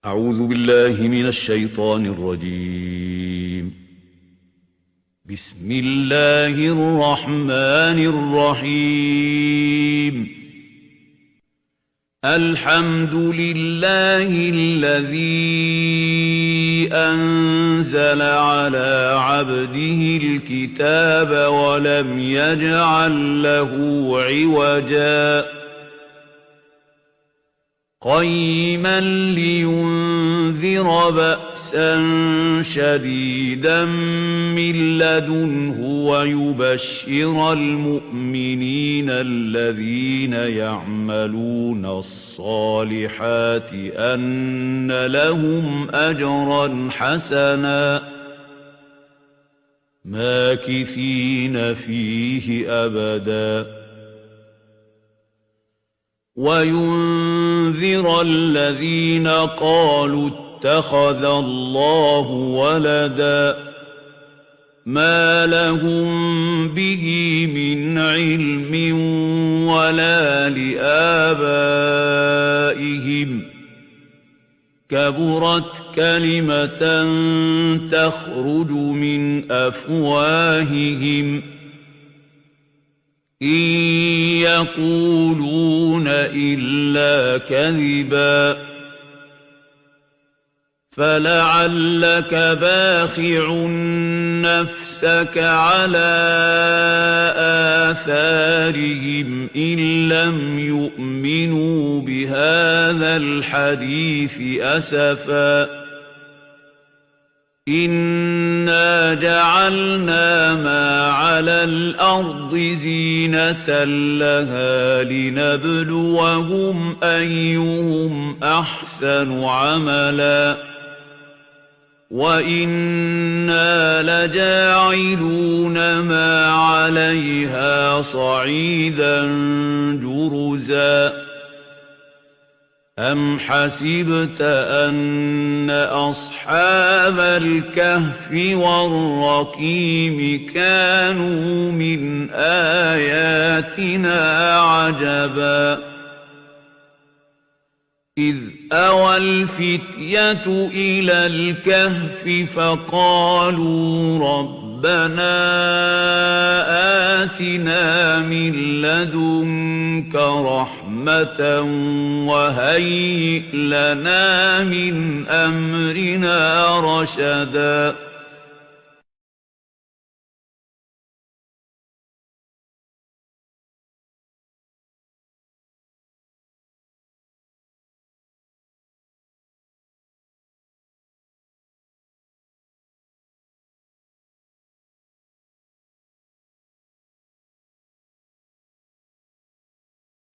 أعوذ بالله من الشيطان الرجيم. بسم الله الرحمن الرحيم. الحمد لله الذي أنزل على عبده الكتاب ولم يجعل له عوجا قيما لينذر بأسا شديدا من لدنه ويبشر المؤمنين الذين يعملون الصالحات أن لهم أجرا حسنا ماكثين فيه أبدا وينذر الذين قالوا اتخذ الله ولدا ما لهم به من علم ولا لآبائهم كبرت كلمة تخرج من أفواههم إن يقولون إلا كذبا فلعلك باخع نفسك على آثارهم إن لم يؤمنوا بهذا الحديث أسفا إنا جعلنا ما على الأرض زينة لها لنبلوهم أيهم أحسن عملا وإنا لجاعلون ما عليها صعيدا جرزا أم حسبت أن أصحاب الكهف والرقيم كانوا من آياتنا عجبا إذ أوى الفتية إلى الكهف فقالوا ربنا آتنا من لدنك رحمة وهيئ لنا من أمرنا رشدا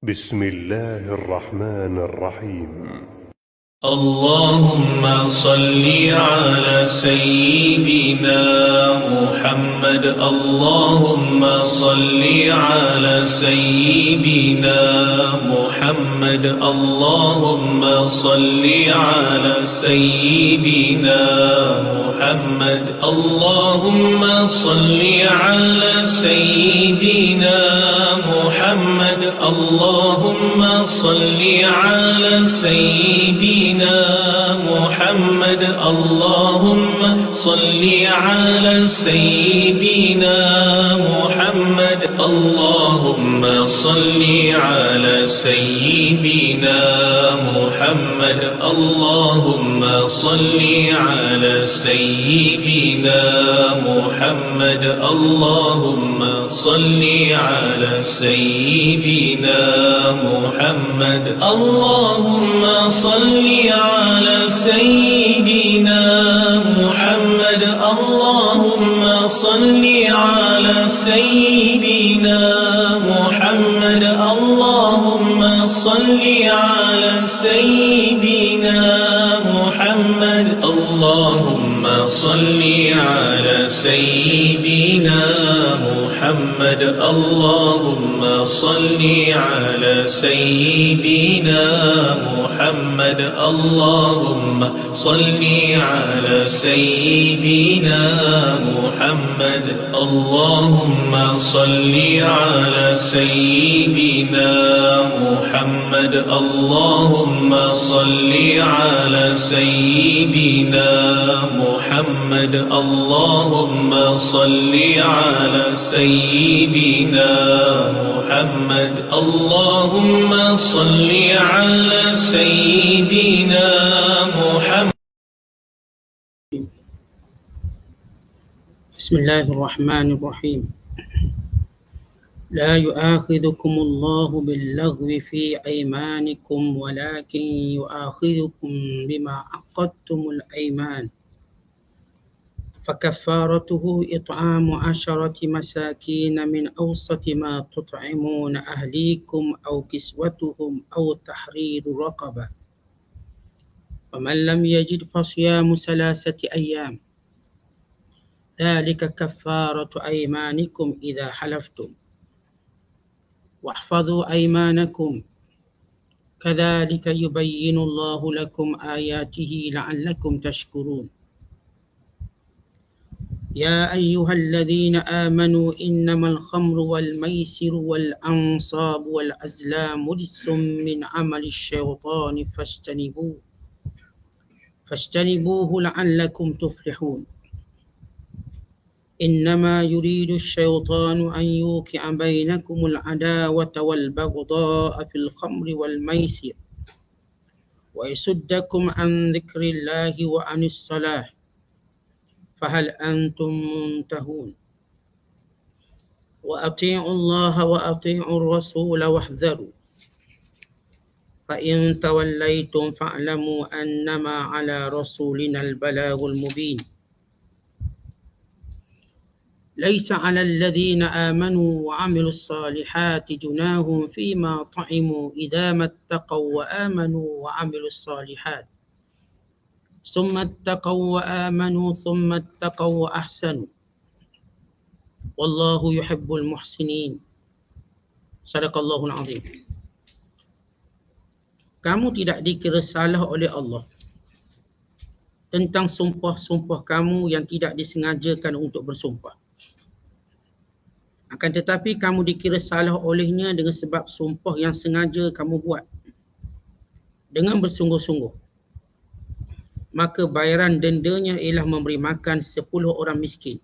بسم الله الرحمن الرحيم. اللهم صل على سيدنا محمد. اللهم صل على سيدنا محمد. اللهم صل على سيدنا محمد. اللهم صل على سيدنا محمد. اللهم صل على سيدنا محمد. اللهم صل على سيدنا محمد. اللهم صل على سيدنا محمد. اللهم صل على سيدنا محمد. اللهم صل على سيدنا محمد. اللهم صل على سيدنا محمد. اللهم صل على سيدنا محمد. اللهم صل على سيدنا محمد. اللهم صل على سيدنا محمد. اللهم صل على سيدنا محمد. اللهم صل على سيدنا محمد. اللهم صل على سيدنا محمد. اللهم صل على سيدنا سيدنا محمد اللهم صل على سيدنا محمد اللهم صل على سيدنا محمد. بسم الله الرحمن الرحيم. لا يؤاخذكم الله باللغو في أيمانكم ولكن يؤاخذكم بما عقدتم الأيمان فكفارته إطعام 10 مساكين من أوسط ما تطعمون أهليكم أو كسوتهم أو تحرير رقبة ومن لم يجد فصيام 3 أيام ذلك كفارة أيمانكم إذا حلفتم واحفظوا أيمانكم كذلك يبين الله لكم آياته لعلكم تشكرون يا أيها الذين آمنوا إنما الخمر والميسر والأنصاب والأزلام رجس من عمل الشيطان فاجتنبوه لعلكم تفلحون إنما يريد الشيطان أن يوقع بينكم العداوة والبغضاء في الخمر والميسر ويصدكم عن ذكر الله وعن الصلاة فهل أنتم منتهون وأطيعوا الله وأطيعوا الرسول واحذروا فإن توليتم فاعلموا أنما على رسولنا البلاغ المبين ليس على الذين آمنوا وعملوا الصالحات جناح فيما طعموا إذا ما اتقوا وآمنوا وعملوا الصالحات ثم اتقوا وآمنوا ثم اتقوا وأحسنوا والله يحب المحسنين. Sadaqallahul Azim. Kamu tidak dikira salah oleh Allah tentang sumpah-sumpah kamu yang tidak disengajakan untuk bersumpah. Akan tetapi kamu dikira salah olehnya dengan sebab sumpah yang sengaja kamu buat dengan bersungguh-sungguh. Maka bayaran dendanya ialah memberi makan 10 orang miskin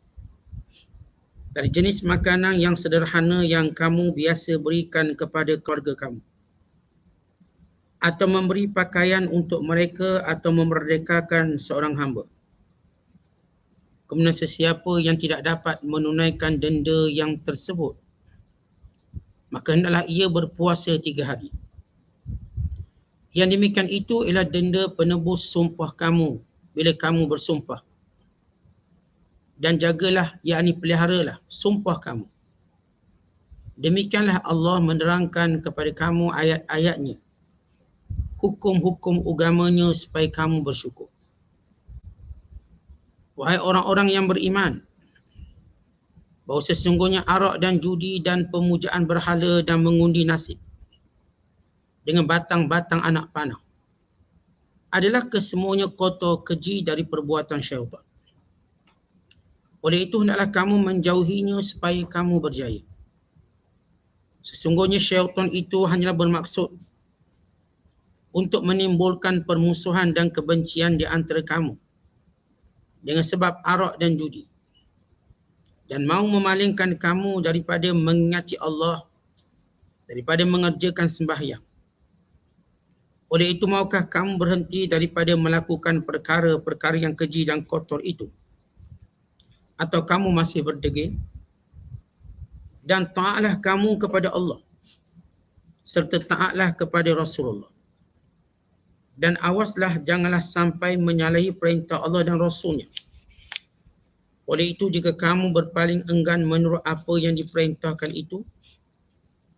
dari jenis makanan yang sederhana yang kamu biasa berikan kepada keluarga kamu, atau memberi pakaian untuk mereka atau memerdekakan seorang hamba. Kemudian sesiapa yang tidak dapat menunaikan denda yang tersebut, maka hendaklah ia berpuasa 3 hari. Yang demikian itu ialah denda penebus sumpah kamu bila kamu bersumpah. Dan jagalah, yakni peliharalah sumpah kamu. Demikianlah Allah menerangkan kepada kamu ayat-ayatnya, hukum-hukum agamanya supaya kamu bersyukur. Wahai orang-orang yang beriman, bahawa sesungguhnya arak dan judi dan pemujaan berhala dan mengundi nasib dengan batang-batang anak panah adalah kesemuanya kotor keji dari perbuatan syaitan. Oleh itu hendaklah kamu menjauhinya supaya kamu berjaya. Sesungguhnya syaitan itu hanyalah bermaksud untuk menimbulkan permusuhan dan kebencian di antara kamu dengan sebab arak dan judi, dan mahu memalingkan kamu daripada mengingati Allah, daripada mengerjakan sembahyang. Oleh itu maukah kamu berhenti daripada melakukan perkara-perkara yang keji dan kotor itu? Atau kamu masih berdegil? Dan taatlah kamu kepada Allah serta taatlah kepada Rasulullah. Dan awaslah janganlah sampai menyalahi perintah Allah dan Rasulnya. Oleh itu jika kamu berpaling enggan menurut apa yang diperintahkan itu,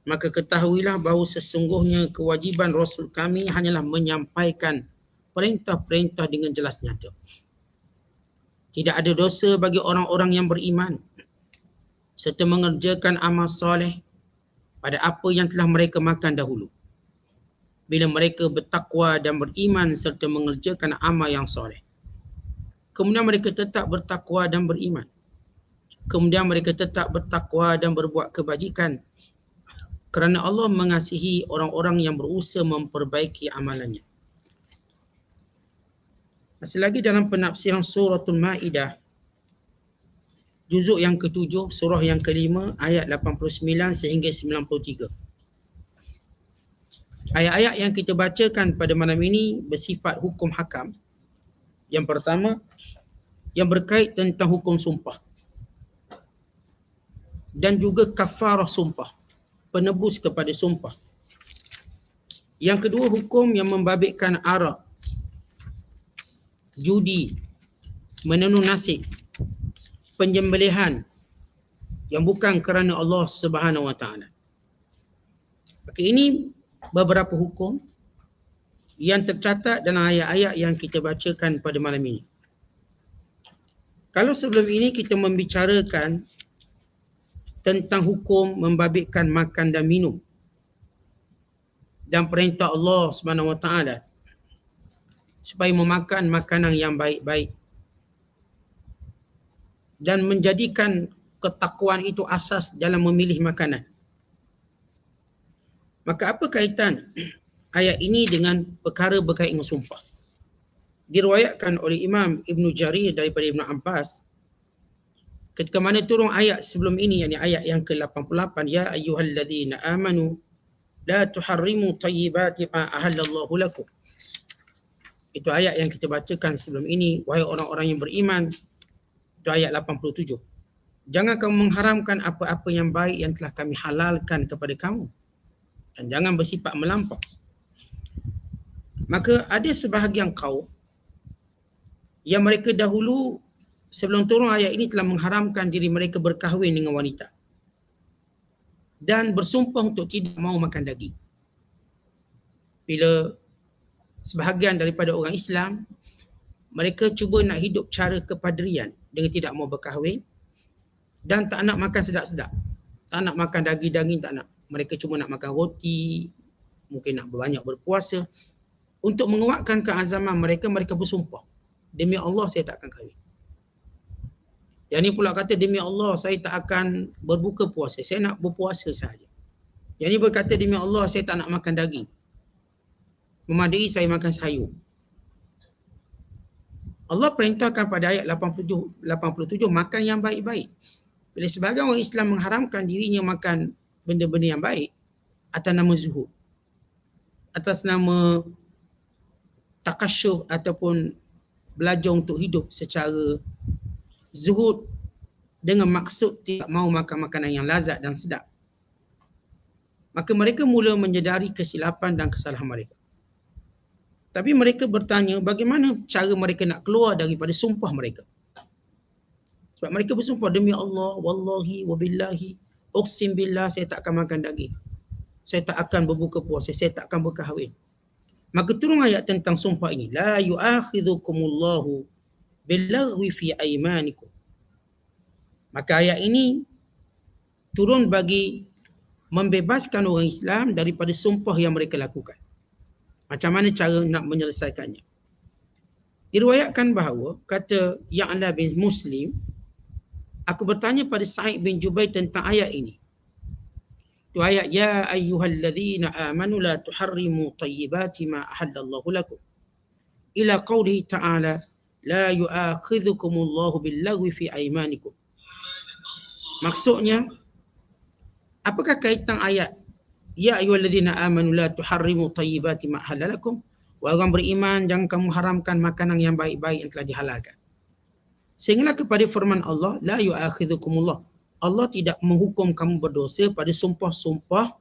maka ketahuilah bahawa sesungguhnya kewajiban Rasul kami hanyalah menyampaikan perintah-perintah dengan jelas nyata. Tidak ada dosa bagi orang-orang yang beriman serta mengerjakan amal soleh pada apa yang telah mereka makan dahulu, bila mereka bertakwa dan beriman serta mengerjakan amal yang soleh. Kemudian mereka tetap bertakwa dan beriman. Kemudian mereka tetap bertakwa dan berbuat kebajikan, kerana Allah mengasihi orang-orang yang berusaha memperbaiki amalannya. Masih lagi dalam penafsiran suratul Maidah, juzuk yang ke-7, surah yang ke-5, ayat 89 sehingga 93. Ayat-ayat yang kita bacakan pada malam ini bersifat hukum hakam. Yang pertama, yang berkait tentang hukum sumpah. Dan juga kafarah sumpah, penebus kepada sumpah. Yang kedua, hukum yang membabitkan arak, judi, menenun nasib, penyembelihan yang bukan kerana Allah Subhanahu Wa Taala. Maka ini beberapa hukum yang tercatat dalam ayat-ayat yang kita bacakan pada malam ini. Kalau sebelum ini kita membicarakan tentang hukum membabitkan makan dan minum dan perintah Allah Subhanahu Wa Taala supaya memakan makanan yang baik-baik dan menjadikan ketakwaan itu asas dalam memilih makanan. Maka apa kaitan ayat ini dengan perkara berkait dengan sumpah? Diriwayatkan oleh Imam Ibn Jarir daripada Ibn Abbas, ketika mana turun ayat sebelum ini, yakni ayat yang ke-88, ya ayyuhalladzina amanu la tuharrimu tayyibati ma ahallallahu lakum. Itu ayat yang kita bacakan sebelum ini, wahai orang-orang yang beriman. Itu ayat 87. Jangan kamu mengharamkan apa-apa yang baik yang telah kami halalkan kepada kamu, dan jangan bersifat melampau. Maka ada sebahagian kaum yang mereka dahulu sebelum turun ayat ini telah mengharamkan diri mereka berkahwin dengan wanita dan bersumpah untuk tidak mahu makan daging. Bila sebahagian daripada orang Islam, mereka cuba nak hidup cara kepadrian dengan tidak mahu berkahwin dan tak nak makan sedap-sedap, tak nak makan daging-daging, tak nak. Mereka cuma nak makan roti, mungkin nak banyak berpuasa. Untuk menguatkan keazaman mereka, mereka bersumpah, demi Allah saya tak akan kahwin. Yang ni pula kata, demi Allah saya tak akan berbuka puasa, saya nak berpuasa sahaja. Yang ni berkata, demi Allah saya tak nak makan daging, memadai saya makan sayur. Allah perintahkan pada ayat 87 makan yang baik-baik. Bila sebahagian orang Islam mengharamkan dirinya makan benda-benda yang baik atas nama zuhud, atas nama takasyuf ataupun belajar untuk hidup secara zuhud dengan maksud tidak mahu makan makanan yang lazat dan sedap, maka mereka mula menyedari kesilapan dan kesalahan mereka. Tapi mereka bertanya bagaimana cara mereka nak keluar daripada sumpah mereka. Sebab mereka bersumpah, demi Allah, wallahi, wabillahi, uqsim billah, saya tak akan makan daging, saya tak akan berbuka puasa, saya tak akan berkahwin. Maka turun ayat tentang sumpah ini. La yu'akhidhukumullahu billaghwi fi aymanikum. Maka ayat ini turun bagi membebaskan orang Islam daripada sumpah yang mereka lakukan. Macam mana cara nak menyelesaikannya? Diriwayatkan bahawa kata Ya'la bin Muslim, aku bertanya pada Sa'id bin Jubair tentang ayat ini. Itu ayat, ya ayyuhalladzina amanu la tuharrimu tayyibati ma ahallallahu lakum. Ila qawlihi ta'ala, la yu'akhidhukumullahu billaghwi fi aymanikum. Maksudnya, apakah kaitan ayat ya ayyuhalladzina amanu la tuharrimu tayyibati ma halalakum? Wahai orang beriman, jangan kamu haramkan makanan yang baik-baik yang telah dihalalkan. Sehinggalah kepada firman Allah, la yu'akhidhukumullah. Allah tidak menghukum kamu berdosa pada sumpah-sumpah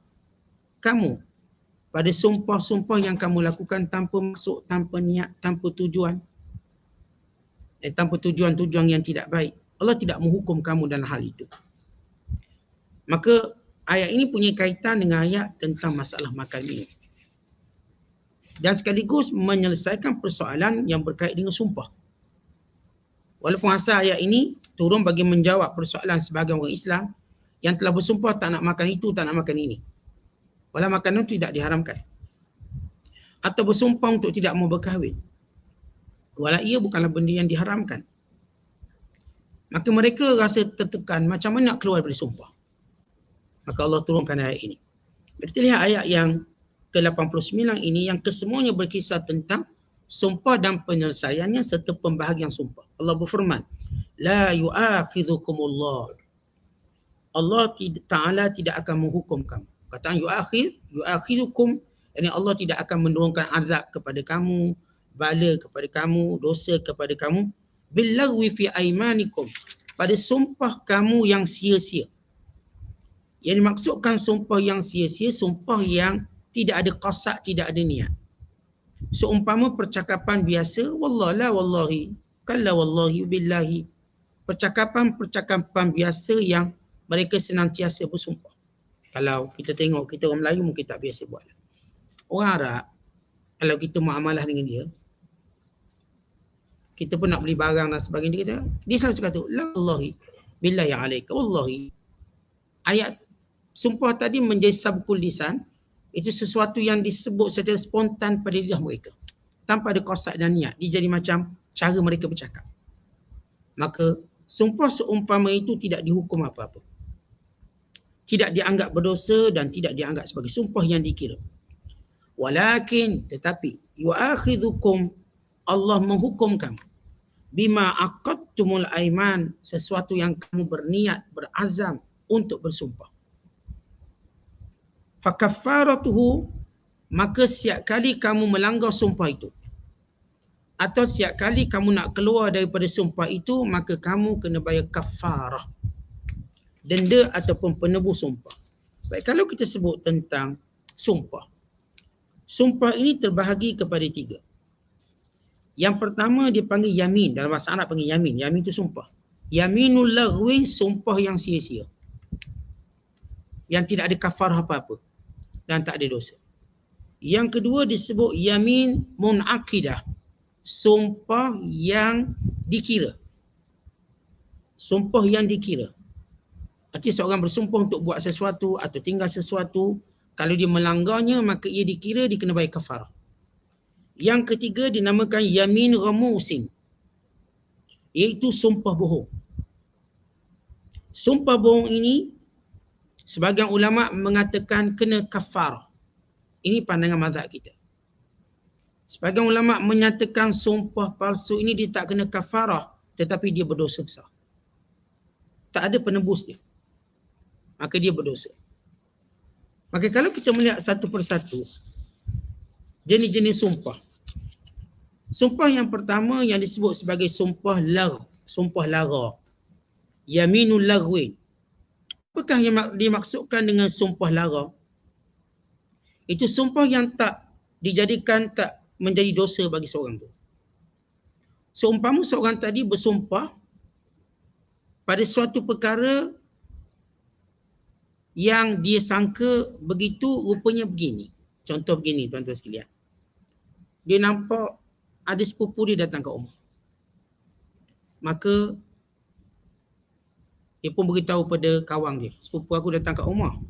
kamu, pada sumpah-sumpah yang kamu lakukan tanpa maksud, tanpa niat, tanpa tujuan, tanpa tujuan-tujuan yang tidak baik. Allah tidak menghukum kamu dalam hal itu. Maka ayat ini punya kaitan dengan ayat tentang masalah makan minum. Dan sekaligus menyelesaikan persoalan yang berkait dengan sumpah. Walaupun asal ayat ini turun bagi menjawab persoalan sebahagian orang Islam yang telah bersumpah tak nak makan itu, tak nak makan ini, walau makanan itu tidak diharamkan. Atau bersumpah untuk tidak mau berkahwin, walau ia bukanlah benda yang diharamkan. Maka mereka rasa tertekan macam mana nak keluar dari sumpah. Maka Allah turunkan ayat ini. Kita lihat ayat yang ke-89 ini yang kesemuanya berkisah tentang sumpah dan penyelesaiannya serta pembahagian sumpah. Allah berfirman, la yu'akhidhukumullah. Allah Ta'ala tidak akan menghukum kamu. Kataan yu'akhidhukum, ini Allah tidak akan menurunkan azab kepada kamu, bala kepada kamu, dosa kepada kamu, billagwi fi aimanikum, pada sumpah kamu yang sia-sia. Yang dimaksudkan sumpah yang sia-sia, sumpah yang tidak ada qasad, tidak ada niat. Seumpama percakapan biasa, wallah la wallahi, kalla wallahi billahi. Percakapan biasa yang mereka senantiasa bersumpah. Kalau kita tengok, kita orang Melayu mungkin tak biasa buat. Orang Arab, kalau kita muamalah dengan dia, kita pun nak beli barang dan sebagainya, dia selalu kata, la wallahi, billahi alaika, wallahi. Ayat sumpah tadi menjadi sabkul lisan, itu sesuatu yang disebut secara spontan pada lidah mereka. Tanpa ada qasad dan niat. Dia jadi macam cara mereka bercakap. Maka sumpah seumpama itu tidak dihukum apa-apa. Tidak dianggap berdosa dan tidak dianggap sebagai sumpah yang dikira. Walakin, tetapi, yu'akhidhukum, Allah menghukum kamu. Bima aqadtumul aiman, sesuatu yang kamu berniat, berazam untuk bersumpah. Fakaffaratuhu, maka setiap kali kamu melanggar sumpah itu, atau setiap kali kamu nak keluar daripada sumpah itu, maka kamu kena bayar kafarah, denda ataupun penebus sumpah. Baik, kalau kita sebut tentang sumpah, sumpah ini terbahagi kepada 3. Yang pertama dipanggil yamin, dalam bahasa Arab panggil yamin. Yamin itu sumpah. Yaminul laghwi, sumpah yang sia-sia, yang tidak ada kafarah apa-apa dan tak ada dosa. Yang kedua disebut yamin munaqidah, sumpah yang dikira. Sumpah yang dikira. Artinya seorang bersumpah untuk buat sesuatu atau tinggal sesuatu, kalau dia melanggarnya maka ia dikira dia kena bayar kafarah. Yang ketiga dinamakan yamin ghamusin, iaitu sumpah bohong. Sumpah bohong ini sebagian ulama mengatakan kena kafarah. Ini pandangan mazhab kita. Sebagian ulama menyatakan sumpah palsu ini dia tak kena kafarah, tetapi dia berdosa besar. Tak ada penebus dia, maka dia berdosa. Maka kalau kita melihat satu persatu jenis-jenis sumpah. Sumpah yang pertama yang disebut sebagai sumpah lara. Yaminul laghwi. Apakah yang dimaksudkan dengan sumpah lara? Itu sumpah yang tak dijadikan, tak menjadi dosa bagi seorang tu. Seumpama seorang tadi bersumpah pada suatu perkara yang dia sangka begitu, rupanya begini. Contoh begini tuan-tuan sekalian. Dia nampak ada sepupu dia datang ke rumah. Maka dia pun beritahu pada kawan dia, sepupu aku datang kat rumah.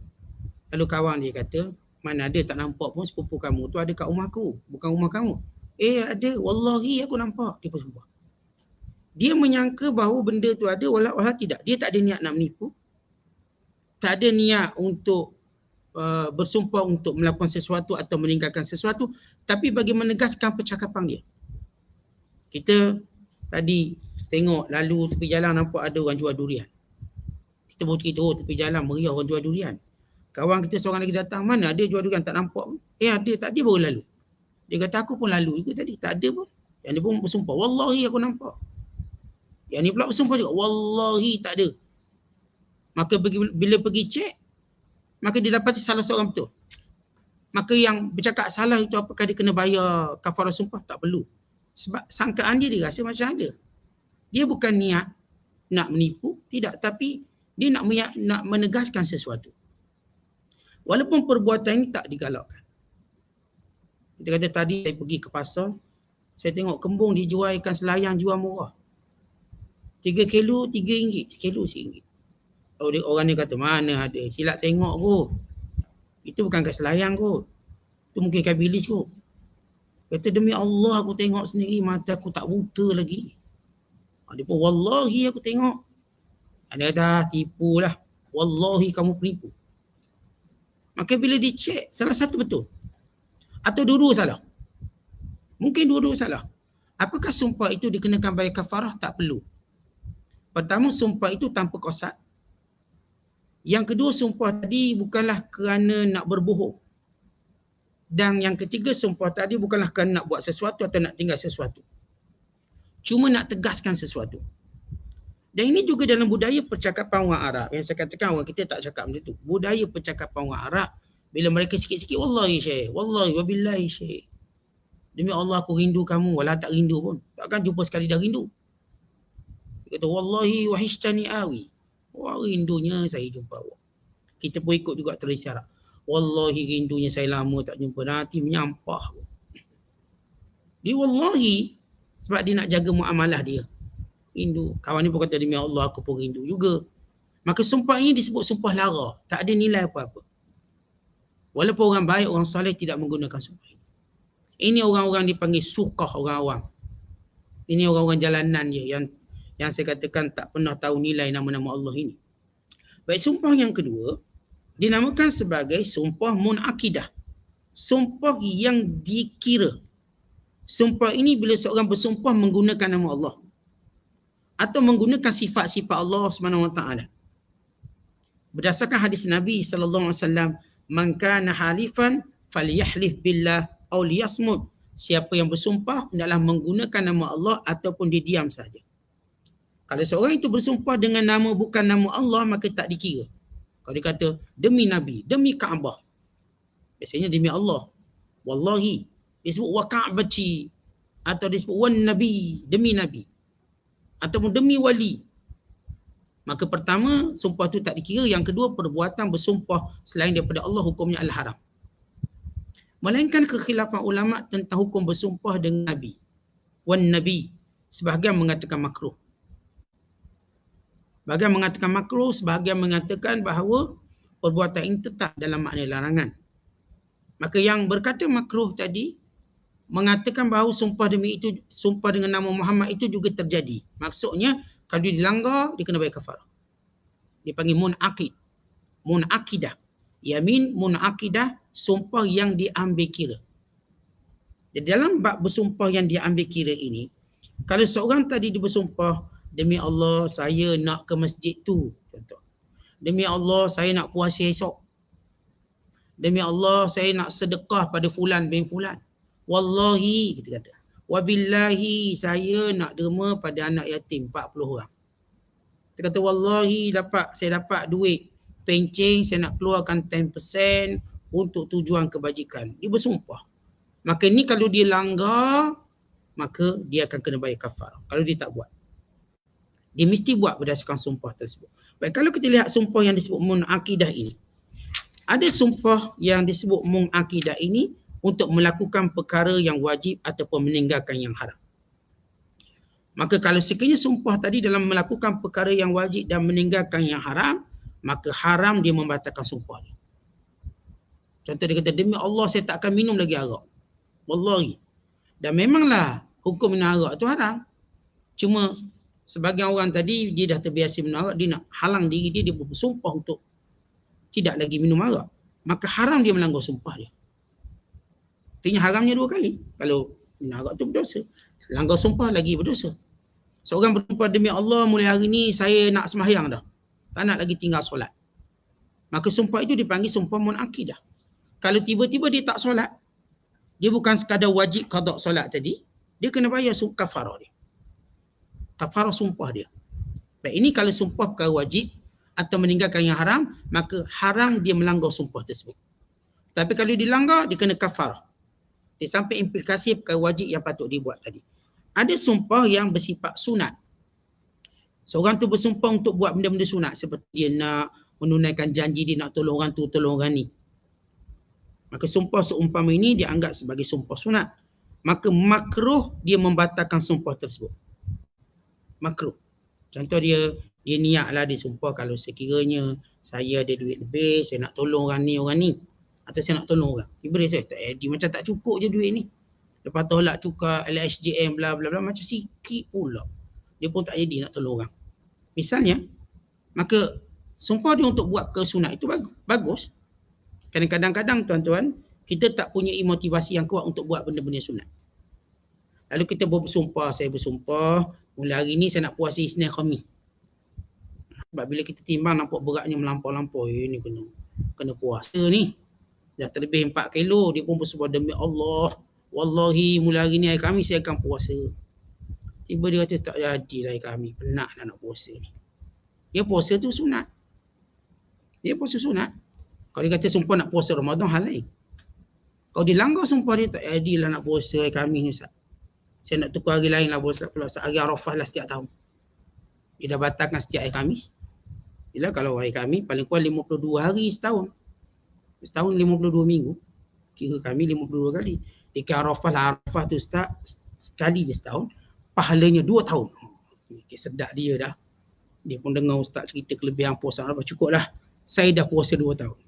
Lalu kawan dia kata, mana ada, tak nampak pun sepupu kamu tu ada kat rumah aku, bukan rumah kamu. Ada, wallahi aku nampak. Dia bersumpah. Dia menyangka bahawa benda tu ada, walau tidak. Dia tak ada niat nak menipu. Tak ada niat untuk bersumpah untuk melakukan sesuatu atau meninggalkan sesuatu, tapi bagi menegaskan percakapan dia. Kita tadi tengok lalu tepi jalan nampak ada orang jual durian. Kita baru cerita, tepi jalan meriah orang jual durian. Kawan kita seorang lagi datang, mana ada jual durian, tak nampak pun. Ada, tadi baru lalu. Dia kata aku pun lalu juga tadi, tak ada pun. Yang dia pun bersumpah, wallahi aku nampak. Yang ni pula bersumpah juga, wallahi tak ada. Maka bila pergi cek, maka dia dapati salah seorang betul. Maka yang bercakap salah itu apakah dia kena bayar kafarah sumpah? Tak perlu. Sebab sangkaan dia rasa macam ada. Dia bukan niat nak menipu, tidak. Tapi dia nak menegaskan sesuatu. Walaupun perbuatan ini tak digalakkan. Kita kata tadi saya pergi ke pasar, saya tengok kembung dijual ikan selayang jual murah. 3 kilo RM3, sekilo RM1. Orang ni kata mana ada, silap tengok kot. Itu bukan ikan selayang kot. Itu mungkin ikan bilis kot. Kata demi Allah aku tengok sendiri, mata aku tak buta lagi. Dia pun wallahi aku tengok. Dia kata tipu lah. Wallahi kamu penipu. Maka bila dicek, salah satu betul. Atau dua-dua salah. Mungkin dua-dua salah. Apakah sumpah itu dikenakan bayar kafarah? Tak perlu. Pertama, sumpah itu tanpa qasad. Yang kedua, sumpah tadi bukanlah kerana nak berbohong. Dan yang ketiga, sumpah tadi bukanlah kerana nak buat sesuatu atau nak tinggal sesuatu. Cuma nak tegaskan sesuatu. Dan ini juga dalam budaya percakapan orang Arab. Yang saya katakan orang kita tak cakap macam tu. Budaya percakapan orang Arab, bila mereka sikit-sikit, wallahi syekh, wallahi wabillahi syekh. Demi Allah aku rindu kamu, walau tak rindu pun. Takkan jumpa sekali dah rindu. Dia kata, wallahi wahishtani awi. Wah, rindunya saya jumpa awak. Kita pun ikut juga tradisi Arab. Wallahi rindunya saya lama tak jumpa. Nanti menyampah. Dia wallahi, sebab dia nak jaga muamalah dia. Rindu. Kawan ni pun kata, demi Allah aku pun rindu juga. Maka sumpah ini disebut sumpah lara. Tak ada nilai apa-apa. Walaupun orang baik, orang soleh tidak menggunakan sumpah ini. Ini orang-orang dipanggil suqah, orang awam. Ini orang-orang jalanan je yang saya katakan tak pernah tahu nilai nama-nama Allah ini. Baik, sumpah yang kedua dinamakan sebagai sumpah munakidah. Sumpah yang dikira. Sumpah ini bila seorang bersumpah menggunakan nama Allah atau menggunakan sifat-sifat Allah SWT. Berdasarkan hadis Nabi SAW, man kana halifan falyahlif billah aw liyasmut. Siapa yang bersumpah hendaklah menggunakan nama Allah ataupun dia diam saja. Kalau seorang itu bersumpah dengan nama bukan nama Allah, maka tak dikira. Kalau dia kata demi Nabi, demi Kaabah, biasanya demi Allah, wallahi, disebut wa Ka'bati, atau disebut wan Nabi, demi Nabi, ataupun demi wali. Maka pertama, sumpah itu tak dikira. Yang kedua, perbuatan bersumpah selain daripada Allah hukumnya al-haram. Melainkan kekhilafan ulama tentang hukum bersumpah dengan Nabi. Wan Nabi, sebahagian mengatakan makruh. Sebahagian mengatakan makruh, sebahagian mengatakan bahawa perbuatan ini tetap dalam makna larangan. Maka yang berkata makruh tadi mengatakan bahawa sumpah demi itu, sumpah dengan nama Muhammad itu juga terjadi. Maksudnya kalau dia dilanggar, dia kena bayar kafarah. Dipanggil munaqid. Munakidah. Yamin munakidah, sumpah yang diambil kira. Jadi dalam bab bersumpah yang diambil kira ini, kalau seorang tadi dia bersumpah, demi Allah saya nak ke masjid tu, contoh. Demi Allah saya nak puasa esok. Demi Allah saya nak sedekah pada fulan bin fulan. Wallahi, kita kata. Wabillahi, saya nak derma pada anak yatim 40 orang. Kita kata wallahi saya dapat duit pencen, saya nak keluarkan 10% untuk tujuan kebajikan. Dia bersumpah. Maka ni kalau dia langgar, maka dia akan kena bayar kafarah. Kalau dia tak buat, dia mesti buat berdasarkan sumpah tersebut. Baik, kalau kita lihat sumpah yang disebut munakidah ini. Ada sumpah yang disebut munakidah ini untuk melakukan perkara yang wajib ataupun meninggalkan yang haram. Maka kalau sekiranya sumpah tadi dalam melakukan perkara yang wajib dan meninggalkan yang haram, maka haram dia membatalkan sumpah dia. Contoh dia kata, demi Allah saya tak akan minum lagi arak. Wallahi. Dan memanglah hukum minum arak itu haram. Cuma sebagian orang tadi dia dah terbiasa minum arak, dia nak halang diri dia bersumpah untuk tidak lagi minum arak. Maka haram dia melanggar sumpah dia. Artinya haramnya dua kali. Kalau minum arak tu berdosa, langgar sumpah lagi berdosa. Seorang bersumpah, demi Allah mulai hari ni saya nak sembahyang dah, tak nak lagi tinggal solat. Maka sumpah itu dipanggil sumpah munakidah. Kalau tiba-tiba dia tak solat, dia bukan sekadar wajib qada solat tadi, dia kena bayar kafarah dia. Kafarah sumpah dia. Baik, ini kalau sumpah perkara wajib atau meninggalkan yang haram, maka haram dia melanggar sumpah tersebut. Tapi kalau dilanggar, dia kena kafarah. Dia sampai implikasi perkara wajib yang patut dibuat tadi. Ada sumpah yang bersifat sunat. Seorang tu bersumpah untuk buat benda-benda sunat, seperti dia nak menunaikan janji dia nak tolong orang tu, tolong orang ni. Maka sumpah seumpama ini dianggap sebagai sumpah sunat. Maka makruh dia membatalkan sumpah tersebut. Makruh. Contoh dia niatlah dia sumpah, kalau sekiranya saya ada duit lebih, saya nak tolong orang ni, atau saya nak tolong orang. Tiba dia dia macam tak cukup je duit ni. Lepas tolak cukai LHJM bla bla bla, macam sikit pula. Dia pun tak jadi nak tolong orang. Misalnya, maka sumpah dia untuk buat kesunat itu bagus. Kadang-kadang tuan-tuan, kita tak punya motivasi yang kuat untuk buat benda-benda sunat. Lalu kita bersumpah, saya bersumpah, mula hari ni saya nak puasa Isnin Khamis. Sebab bila kita timbang nampak beratnya melampau-lampau, ni kena puasa ni. Dah terlebih 4 kilo, dia pun bersumpah demi Allah, wallahi mula hari ni hari Khamis saya akan puasa. Tiba dia kata tak jadilah hari Khamis, penatlah nak puasa ni. Dia puasa tu sunat. Dia puasa sunat. Kalau dia kata sumpah nak puasa Ramadan, hal lain. Kalau dia langgar sumpah dia, tak jadilah nak puasa hari Khamis ni Ustaz. Saya nak tukar hari lain lah puasa, hari Arafah lah setiap tahun. Dia dah batalkan setiap hari Khamis. Bila kalau hari Khamis paling kurang 52 hari setahun. Setahun 52 minggu. Kira kami 52 kali. Jika Arafah lah, Arafah tu Ustaz sekali je setahun. Pahalanya 2 tahun. Okay, sedap dia dah. Dia pun dengar Ustaz cerita kelebihan puasa Arafah. Cukup lah. Saya dah puasa 2 tahun.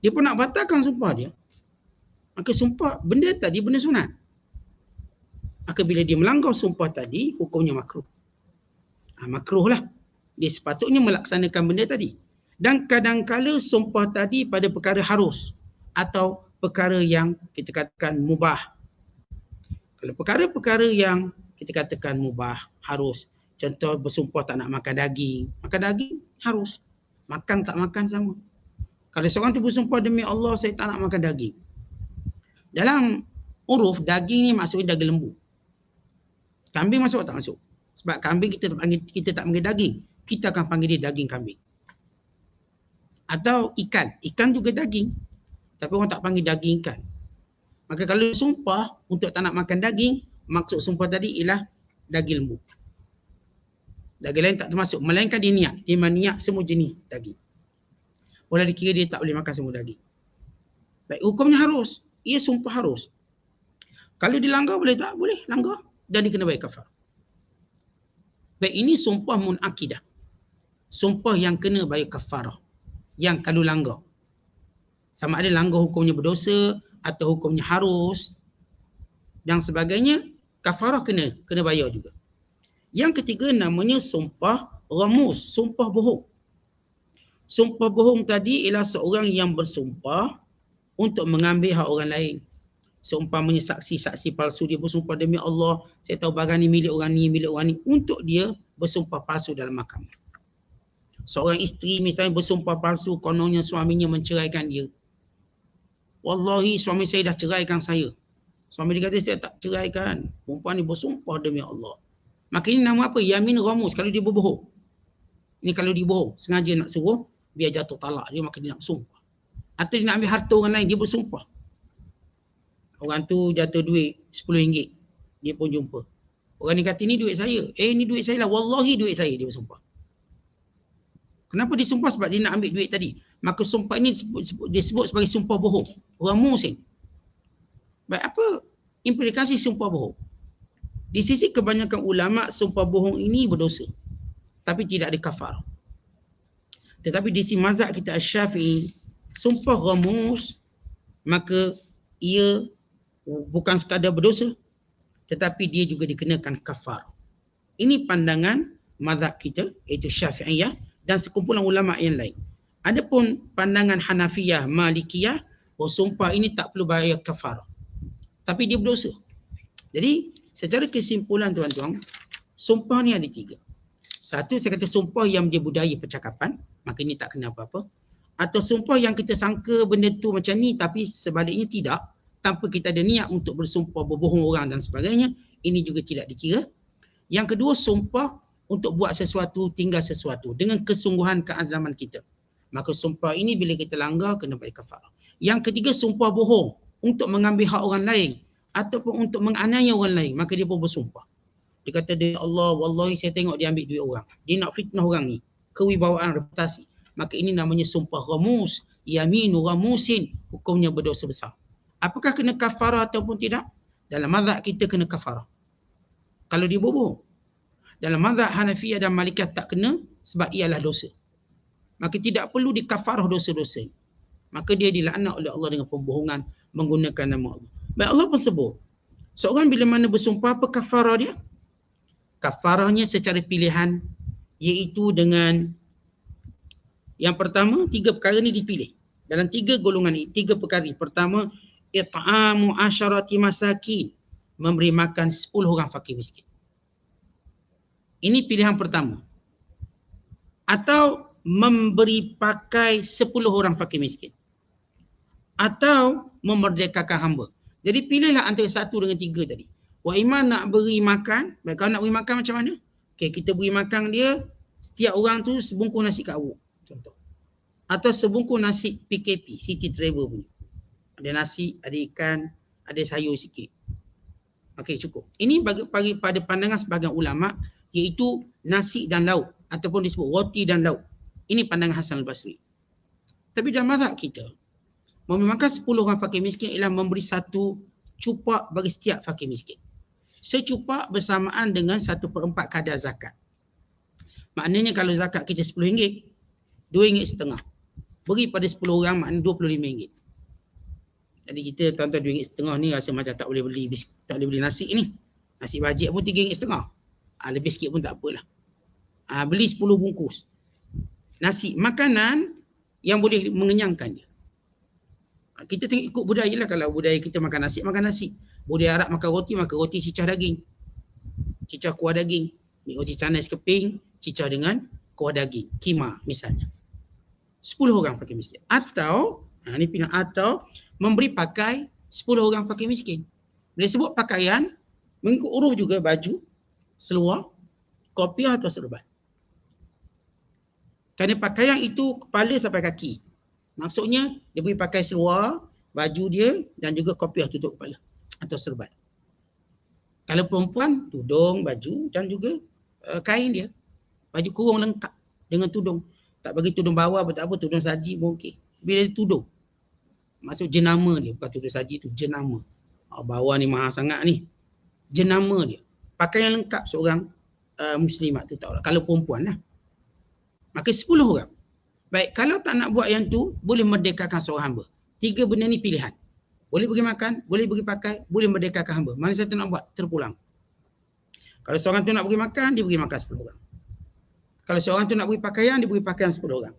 Dia pun nak batalkan sumpah dia. Maka sumpah benda tadi benda sunat. Maka bila dia melanggar sumpah tadi, hukumnya makruh. Makruh lah. Dia sepatutnya melaksanakan benda tadi. Dan kadang-kala sumpah tadi pada perkara harus atau perkara yang kita katakan mubah. Kalau perkara-perkara yang kita katakan mubah, harus. Contoh bersumpah tak nak makan daging. Makan daging harus. Makan tak makan sama. Kalau seorang tu bersumpah demi Allah saya tak nak makan daging. Dalam uruf daging ni maksudnya daging lembu. Kambing masuk tak masuk? Sebab kambing kita tak panggil daging. Kita akan panggil dia daging kambing. Atau ikan. Ikan juga daging. Tapi orang tak panggil daging ikan. Maka kalau sumpah untuk tak nak makan daging, maksud sumpah tadi ialah daging lembu. Daging lain tak termasuk. Melainkan dia niat. Dia niat semua jenis daging. Boleh dikira dia tak boleh makan semua daging. Baik, hukumnya harus. Ia sumpah harus. Kalau dilanggar boleh tak? Boleh langgar. Dan dia kena bayar kafar. Baik, ini sumpah munakidah. Sumpah yang kena bayar kafarah. Yang kalau langgar. Sama ada langgar hukumnya berdosa atau hukumnya harus dan sebagainya, kafarah kena bayar juga. Yang ketiga namanya sumpah ramus, sumpah bohong. Sumpah bohong tadi ialah seorang yang bersumpah untuk mengambil hak orang lain. Seumpamanya saksi-saksi palsu, dia bersumpah demi Allah, saya tahu barang ni milik orang ni, untuk dia bersumpah palsu dalam mahkamah. Seorang isteri misalnya bersumpah palsu, kononnya suaminya menceraikan dia. Wallahi suami saya dah ceraikan saya. Suami dia kata saya tak ceraikan. Perempuan ni bersumpah demi Allah. Maka ini nama apa? Yamin ramus, kalau dia berbohong. Ini kalau dia bohong, sengaja nak suruh biar jatuh talak dia, maka dia nak bersumpah. Atau dia nak ambil harta orang lain, dia bersumpah. Orang tu jatuh duit RM10, dia pun jumpa. Orang ni kata ni duit saya. Ni duit saya lah. Wallahi duit saya, dia bersumpah. Kenapa dia sumpah? Sebab dia nak ambil duit tadi. Maka sumpah ini disebut sebagai sumpah bohong. Ramus ni. Baik, apa implikasi sumpah bohong? Di sisi kebanyakan ulama, sumpah bohong ini berdosa. Tapi tidak ada kafar. Tetapi di sisi mazhab kita Asy-Syafi'i, sumpah ramus, maka ia bukan sekadar berdosa, tetapi dia juga dikenakan kafar. Ini pandangan mazhab kita, iaitu Syafi'iyah dan sekumpulan ulama yang lain. Adapun pandangan Hanafiyah, Malikiyah, bahawa sumpah ini tak perlu bayar kafar, tapi dia berdosa. Jadi secara kesimpulan tuan-tuan, sumpah ni ada 3. Satu, saya kata sumpah yang dia budaya percakapan, maka ini tak kena apa-apa. Atau sumpah yang kita sangka benda tu macam ni tapi sebaliknya tidak, tanpa kita ada niat untuk bersumpah berbohong orang dan sebagainya, ini juga tidak dikira. Yang kedua, sumpah untuk buat sesuatu, tinggal sesuatu dengan kesungguhan keazaman kita. Maka sumpah ini bila kita langgar kena bayar kafarah. Yang ketiga, sumpah bohong untuk mengambil hak orang lain ataupun untuk menganiaya orang lain, maka dia pun bersumpah. Dia kata dia Allah, wallahi saya tengok dia ambil duit orang. Dia nak fitnah orang ni, kewibawaan, reputasi. Maka ini namanya sumpah ramus, yaminu ramusin, hukumnya berdosa besar. Apakah kena kafarah ataupun tidak? Dalam mazhab kita kena kafarah. Kalau dia bohong. Dalam mazhab Hanafiyah dan Malikiyah tak kena sebab ialah dosa. Maka tidak perlu dikafarah dosa-dosa. Maka dia dilaknat oleh Allah dengan pembohongan menggunakan nama Allah. Baik, Allah pun sebut. Seorang bila mana bersumpah, apa kafarah dia? Kafarahnya secara pilihan, iaitu dengan yang pertama, 3 perkara ni dipilih. Dalam 3 golongan ni, 3 perkara ni. Pertama, it'amu asyarati masakin. memberi makan 10 orang fakir miskin. Ini pilihan pertama. Atau memberi pakai 10 orang fakir miskin. Atau memerdekakan hamba. Jadi pilihlah antara 1 dengan 3 tadi. Wa iman nak beri makan, baik kalau nak beri makan macam mana? Okey, kita beri makan dia, setiap orang tu sebungkus nasi kawuk, contoh. Atau sebungkus nasi PKP, City Travel punya. Ada nasi, ada ikan, ada sayur sikit. Okey, cukup. Ini bagi pada pandangan sebahagian ulama, iaitu nasi dan lauk ataupun disebut roti dan lauk. Ini pandangan Hasan al-Basri. Tapi dalam mazhab kita, memberi makan 10 orang fakir miskin ialah memberi 1 cupak bagi setiap fakir miskin. Secupak bersamaan dengan 1/4 kadar zakat. Maknanya kalau zakat kita RM10, RM2.5. Beri pada 10 orang maknanya RM25. Jadi kita tuan-tuan RM2.5 ni rasa macam tak boleh beli nasi ni. Nasi bajet pun RM3.5. Lebih sikit pun tak apalah. Beli 10 bungkus nasi, makanan yang boleh mengenyangkan dia. Kita tengok ikut budaya lah. Kalau budaya kita makan nasi. Budaya Arab makan roti cicah daging. Cicah kuah daging. Roti canai sekeping, cicah dengan kuah daging. Kima misalnya. 10 orang fakir miskin. Atau, ni pilihan atau memberi pakai 10 orang fakir miskin. Bila sebut pakaian, mengikut uruf juga baju, seluar, kopiah atau serban. Kerana pakaian itu kepala sampai kaki. Maksudnya dia beri pakai seluar, baju dia dan juga kopiah tutup kepala atau serban. Kalau perempuan, tudung, baju dan juga kain dia. Baju kurung lengkap dengan tudung. Tak bagi tudung bawah tak apa, tudung saji pun okey. Bila dia tudung, maksud jenama dia, bukan tudung saji tu, jenama. Bawah ni mahal sangat ni. Jenama dia. Pakaian lengkap seorang muslimat tu tahu lah. Kalau perempuan lah. Maka 10 orang. Baik, kalau tak nak buat yang tu, boleh merdekakan seorang hamba. 3 benda ni pilihan. Boleh bagi makan, boleh bagi pakai, boleh merdekakan hamba. Mana satu nak buat? Terpulang. Kalau seorang tu nak bagi makan, dia bagi makan 10 orang. Kalau seorang tu nak bagi pakaian, dia bagi pakaian 10 orang.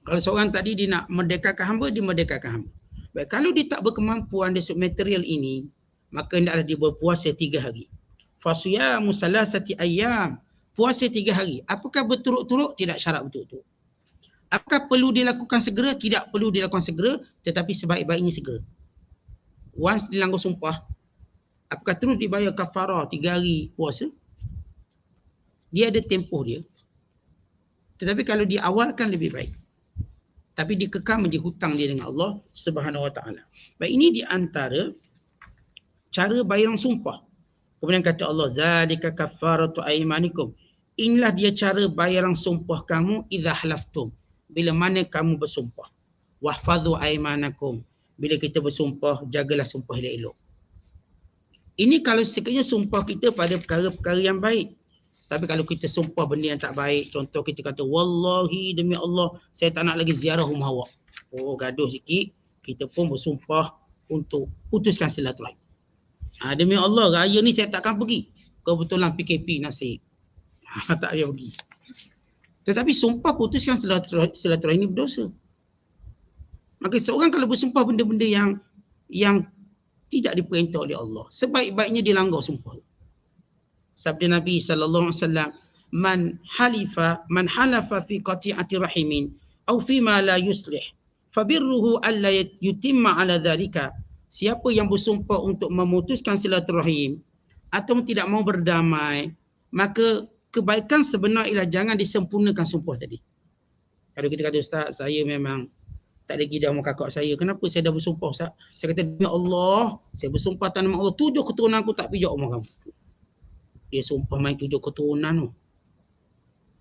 Kalau seorang tadi dia nak merdekakan hamba, dia merdekakan hamba. Baik, kalau dia tak berkemampuan dari sudut material ini, maka hendaklah dia berpuasa 3 hari. Fasiyamu salasati ayyam. Puasa 3 hari. Apakah berturut-turut? Tidak syarat berturut-turut. Apakah perlu dilakukan segera? Tidak perlu dilakukan segera, tetapi sebaik-baiknya segera. Once dilanggar sumpah, apakah terus dibayar kafarah 3 hari puasa? Dia ada tempoh dia. Tetapi kalau diawalkan lebih baik. Tapi dikekang menjadi hutang dia dengan Allah Subhanahu Wa Taala. Baik, ini di antara cara bayaran sumpah. Kemudian kata Allah, zalika kafaratu aymanikum. Inilah dia cara bayaran sumpah kamu idza halaftum. Bila mana kamu bersumpah. Wahfadhu aymanakum. Bila kita bersumpah, jagalah sumpah elok-elok. Ini kalau sekiranya sumpah kita pada perkara-perkara yang baik. Tapi kalau kita sumpah benda yang tak baik, contoh kita kata, wallahi demi Allah, saya tak nak lagi ziarah rumah awak. Oh, gaduh sikit. Kita pun bersumpah untuk putuskan silaturahim. Demi Allah, raya ni saya takkan pergi. Kebetulan PKP nasib. Tak payah pergi. Tetapi sumpah putuskan silaturahim ini berdosa. Maka seorang kalau bersumpah benda-benda yang tidak diperintah oleh Allah, sebaik-baiknya dilanggar sumpah. Sabda Nabi sallallahu alaihi wasallam, man halafa fi qati'ati rahimin aw fi ma la yuslih fabirruhu alla yutimma ala dhalika. Siapa yang bersumpah untuk memutuskan silaturahim atau tidak mau berdamai, maka kebaikan sebenar ialah jangan disempurnakan sumpah tadi. Kalau kita kata, Ustaz, saya memang tak ada gidah sama kakak saya. Kenapa saya dah bersumpah, Ustaz? Saya kata, demi Allah, saya bersumpah atas nama Allah, 7 keturunan aku tak pijak rumah kamu. Dia sumpah main 7 keturunan tu.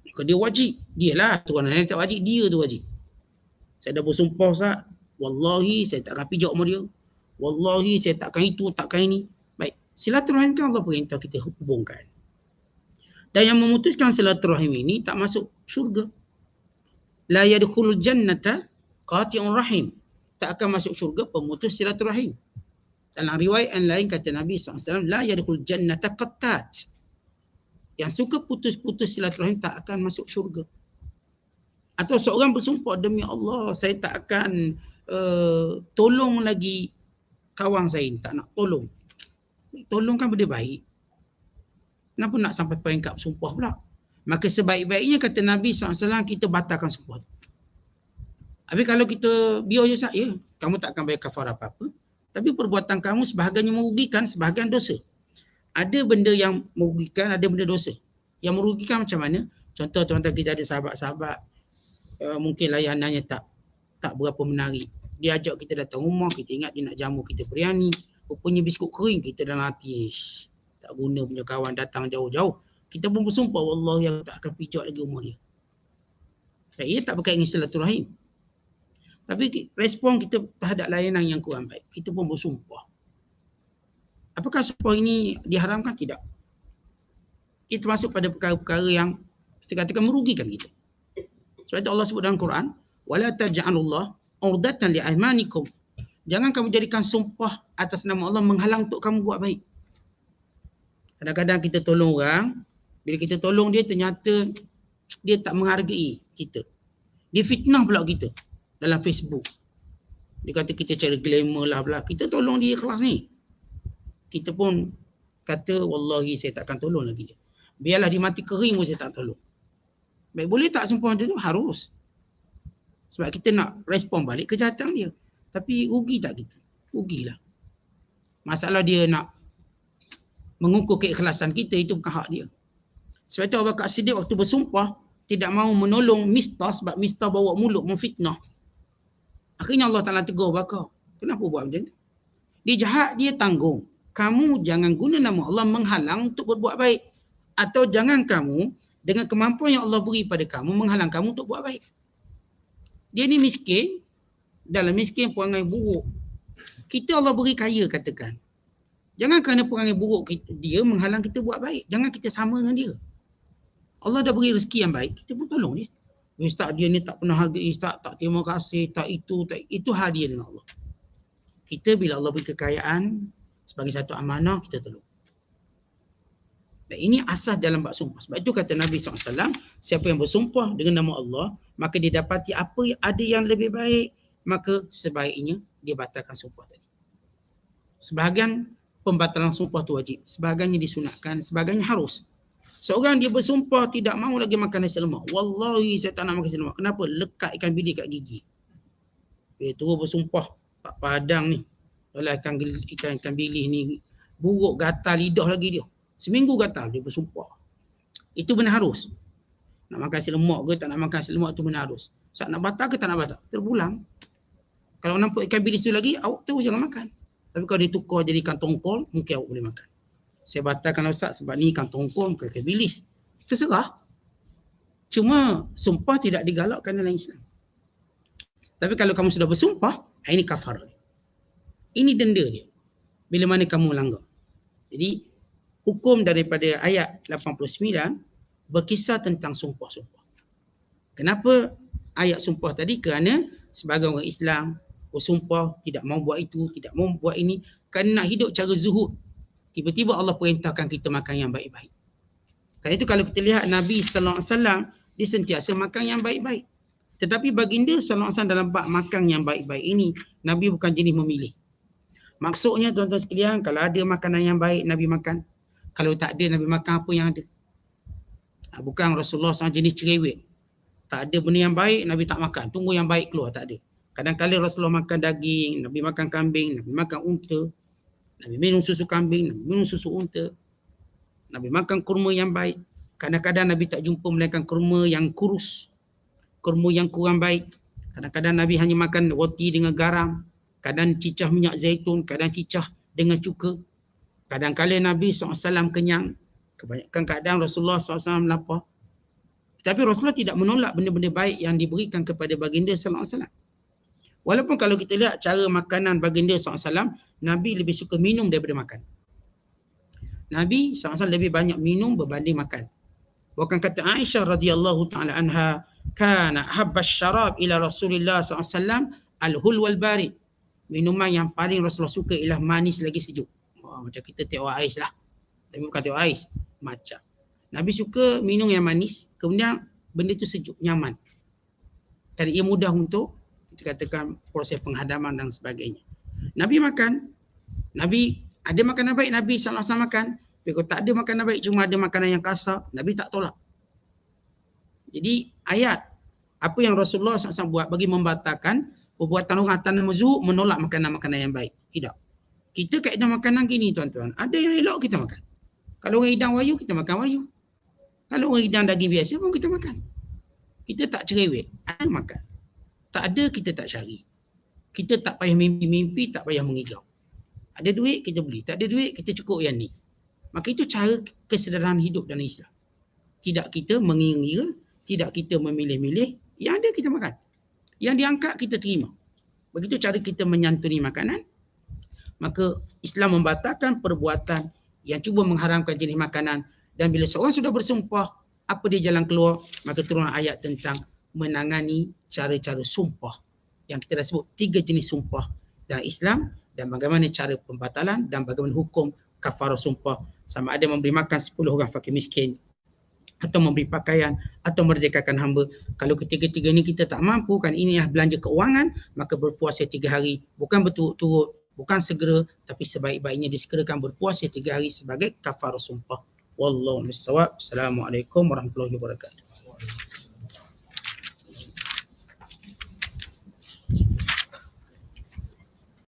Maka dia wajib. Dia lah turunan yang tak wajib, dia tu wajib. Saya dah bersumpah, Ustaz, wallahi saya tak akan pijak rumah dia. Wallahi saya takkan itu, takkan ini. Baik, silaturahim kan Allah perintah kita hubungkan. Dan yang memutuskan silaturahim ini tak masuk syurga. La yadkhulul jannata qati'ur rahim. Tak akan masuk syurga pemutus silaturahim. Dalam riwayat yang lain kata Nabi SAW, la yadkhulul jannata qattat. Yang suka putus-putus silaturahim tak akan masuk syurga. Atau seorang bersumpah, demi Allah saya tak akan tolong lagi kawan saya, tak nak tolong. Tolong kan benda baik. Kenapa nak sampai peringkat bersumpah pula? Maka sebaik-baiknya kata Nabi SAW, kita batalkan sumpah. Habis kalau kita biar je saya, kamu tak akan bayar kafarah apa-apa. Tapi perbuatan kamu sebahagiannya merugikan, sebahagian dosa. Ada benda yang merugikan, ada benda dosa. Yang merugikan macam mana? Contoh tuan-tuan, kita ada sahabat-sahabat, mungkin layanannya tak berapa menarik. Dia ajak kita datang rumah, kita ingat dia nak jamu kita biryani. Rupanya biskut kering, kita dalam hati. Tak guna punya kawan datang jauh-jauh. Kita pun bersumpah, wallahi aku tak akan pijak lagi rumah dia. Dan ia tak berkait dengan silaturahim. Tapi respon kita terhadap layanan yang kurang baik, kita pun bersumpah. Apakah sumpah ini diharamkan? Tidak. Itu termasuk pada perkara-perkara yang kita katakan merugikan kita. Sebab itu Allah sebut dalam Quran, wala taj'alullah urdatan li'aymanikum. Jangan kamu jadikan sumpah atas nama Allah menghalang untuk kamu buat baik. Kadang-kadang kita tolong orang, bila kita tolong dia ternyata dia tak menghargai kita. Dia fitnah pula kita dalam Facebook. Dia kata kita cari glamour lah pula. Kita tolong dia ikhlas ni. Kita pun kata wallahi saya takkan tolong lagi dia. Biarlah dia mati kering pun saya tak tolong. Baik, boleh tak sumpah macam tu? Harus. Sebab kita nak respon balik kejahatan dia. Tapi rugi tak kita? Rugilah. Masalah dia nak mengukur keikhlasan kita, itu bukan hak dia. Sebab itu Abu Bakar Siddiq waktu bersumpah tidak mahu menolong Mistah sebab Mistah bawa mulut memfitnah. Akhirnya Allah Ta'ala tegur Abu Bakar. Kenapa buat macam ni? Dia jahat, dia tanggung. Kamu jangan guna nama Allah menghalang untuk berbuat baik. Atau jangan kamu dengan kemampuan yang Allah beri pada kamu menghalang kamu untuk buat baik. Dia ni miskin, dalam miskin perangai buruk. Kita Allah beri kaya katakan. Jangan kerana perangai buruk dia menghalang kita buat baik. Jangan kita sama dengan dia. Allah dah beri rezeki yang baik, kita pun tolong dia. Ustaz dia ni tak pernah hargai, Ustaz tak terima kasih, tak itu hal dia dengan Allah. Kita bila Allah beri kekayaan sebagai satu amanah, kita tolong. Dan ini asas dalam bab sumpah. Sebab itu kata Nabi SAW, siapa yang bersumpah dengan nama Allah, maka dia dapati apa yang ada yang lebih baik, maka sebaiknya dia batalkan sumpah tadi. Sebahagian pembatalan sumpah tu wajib, sebahagiannya disunatkan, sebahagiannya harus. Seorang dia bersumpah tidak mahu lagi makan nasi lemak. Wallahi saya tak nak makan nasi lemak. Kenapa? Lekat ikan bilis kat gigi. Dia terus bersumpah, Pak Padang ni, kalau ikan bilis ni buruk, gatal lidah lagi dia. Seminggu gatal, dia bersumpah. Itu benar harus. Nak makan nasi lemak ke tak nak makan nasi lemak tu benar harus. Saat nak batal ke tak nak batal? Terpulang. Kalau nampak ikan bilis tu lagi, awak terus jangan makan. Tapi kalau dia tukar jadi ikan tongkol, mungkin awak boleh makan. Saya batalkan Ustaz sebab ni ikan tongkol, bukan ikan bilis. Terserah. Cuma sumpah tidak digalakkan dalam Islam. Tapi kalau kamu sudah bersumpah, ini kafarah. Ini denda dia. Bila mana kamu melanggar. Jadi, hukum daripada ayat 89 berkisar tentang sumpah-sumpah. Kenapa ayat sumpah tadi? Kerana sebagai orang Islam, bersumpah tidak mau buat itu, tidak mau buat ini. Kerana nak hidup cara zuhud. Tiba-tiba Allah perintahkan kita makan yang baik-baik. Kerana itu kalau kita lihat Nabi SAW, dia sentiasa makan yang baik-baik. Tetapi baginda SAW dalam bab makan yang baik-baik ini, Nabi bukan jenis memilih. Maksudnya tuan-tuan sekalian, kalau ada makanan yang baik, Nabi makan. Kalau tak ada, Nabi makan apa yang ada. Bukan Rasulullah SAW jenis cerewet. Tak ada benda yang baik, Nabi tak makan. Tunggu yang baik keluar, tak ada. Kadang-kadang Rasulullah makan daging, Nabi makan kambing, Nabi makan unta. Nabi minum susu kambing, Nabi minum susu unta. Nabi makan kurma yang baik. Kadang-kadang Nabi tak jumpa melainkan kurma yang kurus. Kurma yang kurang baik. Kadang-kadang Nabi hanya makan roti dengan garam. Kadang cicah minyak zaitun, kadang cicah dengan cuka. Kadang-kadang Nabi SAW kenyang. Kebanyakan keadaan Rasulullah SAW lapar. Tapi Rasulullah tidak menolak benda-benda baik yang diberikan kepada baginda SAW. Walaupun kalau kita lihat cara makanan baginda SAW, Nabi lebih suka minum daripada makan. Nabi SAW lebih banyak minum berbanding makan. Bahkan kata Aisyah radhiyallahu ta'ala anha, kana habbas syarab ila Rasulillah SAW al-hul wal barid. Minuman yang paling Rasulullah suka ialah manis lagi sejuk. Macam kita teh ais lah. Tapi bukan teh ais, macam. Nabi suka minum yang manis, kemudian benda itu sejuk, nyaman. Dan ia mudah untuk kita katakan proses penghadaman dan sebagainya. Nabi makan, Nabi Ada makanan baik Nabi SAW makan. Tapi kalau tak ada makanan baik, cuma ada makanan yang kasar, Nabi tak tolak. Jadi ayat apa yang Rasulullah SAW buat bagi membatalkan perbuatan orang tanam zuhud menolak makanan-makanan yang baik. Tidak. Kita kaedah makanan gini tuan-tuan. Ada yang elok kita makan. Kalau orang hidang wayu, kita makan wayu. Kalau orang hidang daging biasa pun kita makan. Kita tak cerewet. Ada makan. Tak ada, kita tak cari. Kita tak payah mimpi-mimpi, tak payah mengigau. Ada duit, kita beli. Tak ada duit, kita cukup yang ni. Maka itu cara kesederhanaan hidup dalam Islam. Tidak kita mengira-ngira, tidak kita memilih-milih. Yang ada kita makan. Yang diangkat kita terima. Begitu cara kita menyantuni makanan. Maka Islam membatalkan perbuatan yang cuba mengharamkan jenis makanan. Dan bila seorang sudah bersumpah, apa dia jalan keluar, maka turun ayat tentang menangani cara-cara sumpah. Yang kita dah sebut 3 jenis sumpah dalam Islam. Dan bagaimana cara pembatalan dan bagaimana hukum kafarah sumpah. Sama ada memberi makan 10 orang fakir miskin, atau memberi pakaian, atau merdekakan hamba. Kalau ketiga-tiga ni kita tak mampu, kan ini belanja keuangan, maka berpuasa 3 hari. Bukan berturut-turut, bukan segera, tapi sebaik-baiknya disegerakan berpuasa 3 hari sebagai kafarah sumpah. Wallahu a'lam bishawab. Assalamualaikum warahmatullahi wabarakatuh.